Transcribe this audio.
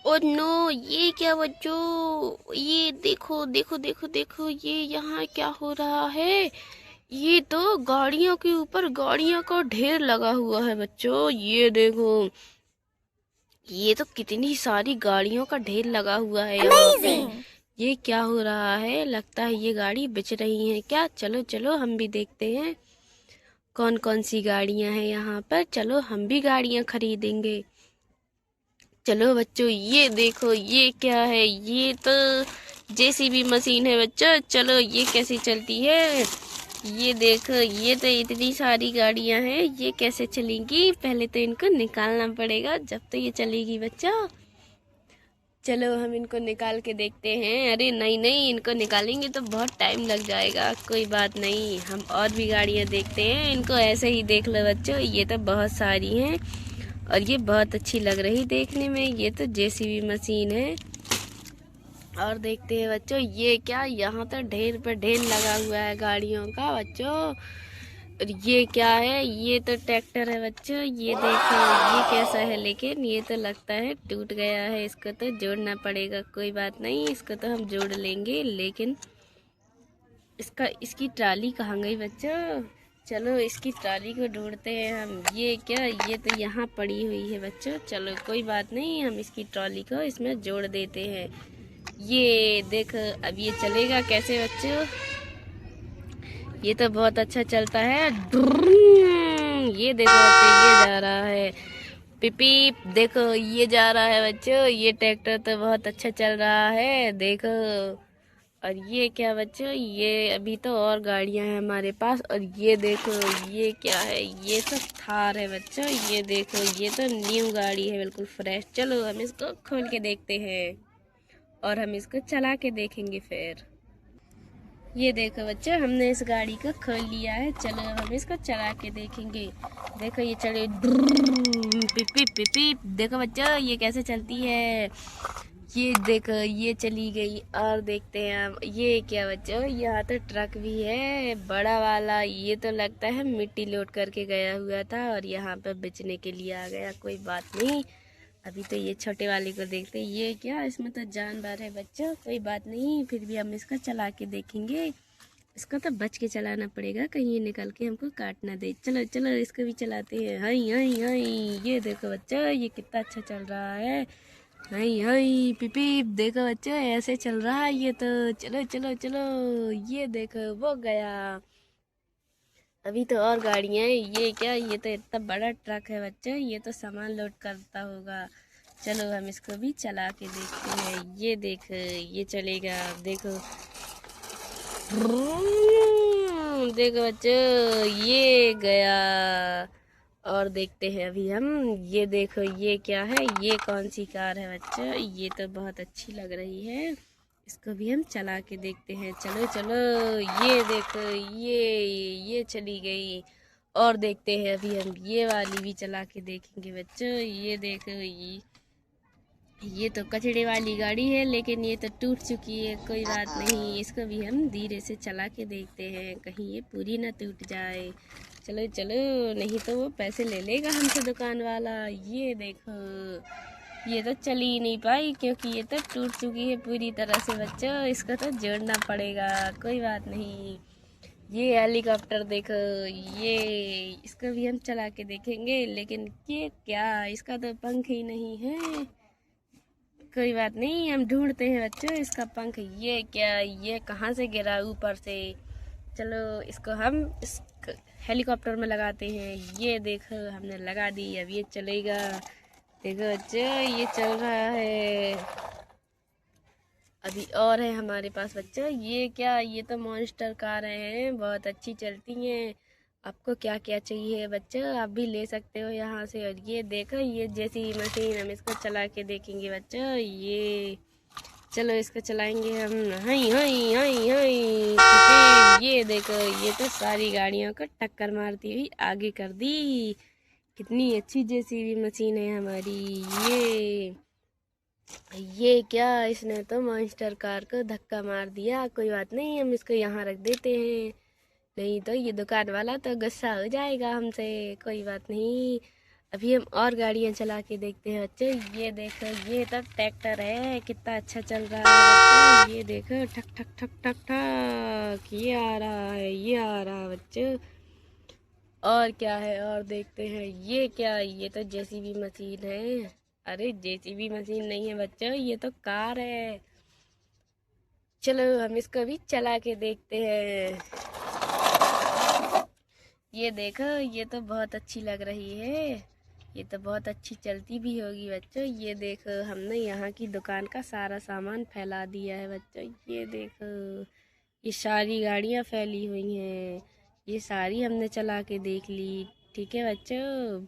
Oh no, ये क्या बच्चों, ये देखो देखो देखो देखो, ये यहाँ क्या हो रहा है। ये तो गाड़ियों के ऊपर गाड़ियों का ढेर लगा हुआ है बच्चों, ये देखो। ये तो कितनी सारी गाड़ियों का ढेर लगा हुआ है यहाँ पे। ये क्या हो रहा है, लगता है ये गाड़ी बेच रही है क्या। चलो चलो हम भी देखते हैं कौन कौन सी गाड़ियां हैं यहाँ पर। चलो हम भी गाड़ियां खरीदेंगे। चलो बच्चों, ये देखो ये क्या है। ये तो जेसीबी मशीन है बच्चों। चलो ये कैसी चलती है। ये देखो, ये तो इतनी सारी गाड़ियां हैं, ये कैसे चलेंगी। पहले तो इनको निकालना पड़ेगा, जब तो ये चलेगी बच्चों। चलो हम इनको निकाल के देखते हैं। अरे नहीं नहीं, इनको निकालेंगे तो बहुत टाइम लग जाएगा। कोई बात नहीं, हम और भी गाड़ियां देखते हैं। इनको ऐसे ही देख लो बच्चों, ये तो बहुत सारी हैं और ये बहुत अच्छी लग रही देखने में। ये तो जेसीबी मशीन है। और देखते हैं बच्चों, ये क्या, यहाँ तो ढेर पर ढेर लगा हुआ है गाड़ियों का बच्चों। और ये क्या है, ये तो ट्रैक्टर है बच्चों। ये देखो ये कैसा है, लेकिन ये तो लगता है टूट गया है। इसको तो जोड़ना पड़ेगा। कोई बात नहीं, इसको तो हम जोड़ लेंगे। लेकिन इसकी ट्राली कहाँ गई बच्चों। चलो इसकी ट्राली को ढूंढते हैं हम। ये क्या, ये तो यहाँ पड़ी हुई है बच्चों। चलो कोई बात नहीं, हम इसकी ट्राली को इसमें जोड़ देते हैं। ये देखो, अब ये चलेगा कैसे बच्चों। ये तो बहुत अच्छा चलता है। ये देखो बच्चों, ये जा रहा है। पिपी, देखो ये जा रहा है बच्चों। ये ट्रैक्टर तो बहुत अच्छा चल रहा है, देखो। और ये क्या बच्चों, ये अभी तो और गाड़ियां हैं हमारे पास। और ये देखो ये क्या है, ये सब थार है बच्चों। ये देखो ये तो न्यू गाड़ी है, बिल्कुल फ्रेश। चलो हम इसको खोल के देखते हैं और हम इसको चला के देखेंगे फिर। ये देखो बच्चों, हमने इस गाड़ी को खोल लिया है। चलो हम इसको चला के देखेंगे। देखो ये चले, पिप पिप पिप पिप। देखो बच्चों ये कैसे चलती है। ये देखो ये चली गई। और देखते हैं हम, ये क्या बच्चों, यहाँ तो ट्रक भी है बड़ा वाला। ये तो लगता है मिट्टी लोड करके गया हुआ था और यहाँ पे बेचने के लिए आ गया। कोई बात नहीं, अभी तो ये छोटे वाले को देखते हैं। ये क्या, इसमें तो जानवर है बच्चों। कोई बात नहीं, फिर भी हम इसका चला के देखेंगे। इसका तो बच के चलाना पड़ेगा, कहीं ये निकल के हमको काट ना दे। चलो चलो इसको भी चलाते हैं। हाई हाई हाई, ये देखो बच्चों ये कितना अच्छा चल रहा है। हाई हाई पिपी, देखो बच्चों ऐसे चल रहा है ये तो। चलो चलो चलो, ये देखो वो गया। अभी तो और गाड़ियां हैं। ये क्या, ये तो इतना बड़ा ट्रक है बच्चों, ये तो सामान लोड करता होगा। चलो हम इसको भी चला के देखते हैं। ये देख, ये चलेगा, देखो। देखो बच्चों ये गया। और देखते हैं अभी हम। ये देखो ये क्या है, ये कौन सी कार है बच्चों। ये तो बहुत अच्छी लग रही है, इसको भी हम चला के देखते हैं। चलो चलो, ये देखो ये चली गई। और देखते हैं अभी हम, ये वाली भी चला के देखेंगे बच्चों। ये देखो ये तो कचड़े वाली गाड़ी है, लेकिन ये तो टूट चुकी है। कोई बात नहीं, इसको भी हम धीरे से चला के देखते हैं, कहीं ये पूरी ना टूट जाए। चलो चलो, नहीं तो वो पैसे ले लेगा हमसे दुकान वाला। ये देखो ये तो चल ही नहीं पाई, क्योंकि ये तो टूट चुकी है पूरी तरह से बच्चों। इसको तो जोड़ना पड़ेगा। कोई बात नहीं। ये हेलीकॉप्टर देखो, ये इसको भी हम चला के देखेंगे। लेकिन ये क्या, इसका तो पंख ही नहीं है। कोई बात नहीं, हम ढूंढते हैं बच्चों इसका पंख। ये क्या, ये कहाँ से गिरा ऊपर से। चलो इसको हम इस हेलीकॉप्टर में लगाते हैं। ये देखो हमने लगा दी, अब ये चलेगा। देखो बच्चों ये चल रहा है। अभी और है हमारे पास बच्चों। ये क्या, ये तो मॉन्स्टर कारें हैं, बहुत अच्छी चलती हैं। आपको क्या क्या चाहिए बच्चों, आप भी ले सकते हो यहाँ से। और ये देखो ये जैसी मशीन, हम इसको चला के देखेंगे बच्चों। ये चलो इसको चलाएंगे हम। हाई हाई हाई हाई, ये देखो ये तो सारी गाड़ियों को टक्कर मारती हुई आगे कर दी। कितनी अच्छी जेसीबी मशीन है हमारी। ये क्या, इसने तो मॉन्स्टर कार को धक्का मार दिया। कोई बात नहीं, हम इसको यहाँ रख देते हैं, नहीं तो ये दुकान वाला तो गुस्सा हो जाएगा हमसे। कोई बात नहीं, अभी हम और गाड़ियां चला के देखते हैं बच्चे। ये देखो, ये तो ट्रैक्टर है, कितना अच्छा चल रहा है बच्चे। ये देखो, ठक ठक ठक ठक ठक, ये आ रहा है, ये आ रहा है बच्चे। और क्या है, और देखते हैं। ये क्या, ये तो जेसीबी मशीन है। अरे जेसीबी मशीन नहीं है बच्चों, ये तो कार है। चलो हम इसको भी चला के देखते हैं। ये देखो, ये तो बहुत अच्छी लग रही है। ये तो बहुत अच्छी चलती भी होगी बच्चों। ये देखो, हमने यहाँ की दुकान का सारा सामान फैला दिया है बच्चों। ये देखो, ये सारी गाड़ियाँ फैली हुई हैं। ये सारी हमने चला के देख ली। ठीक है बच्चों।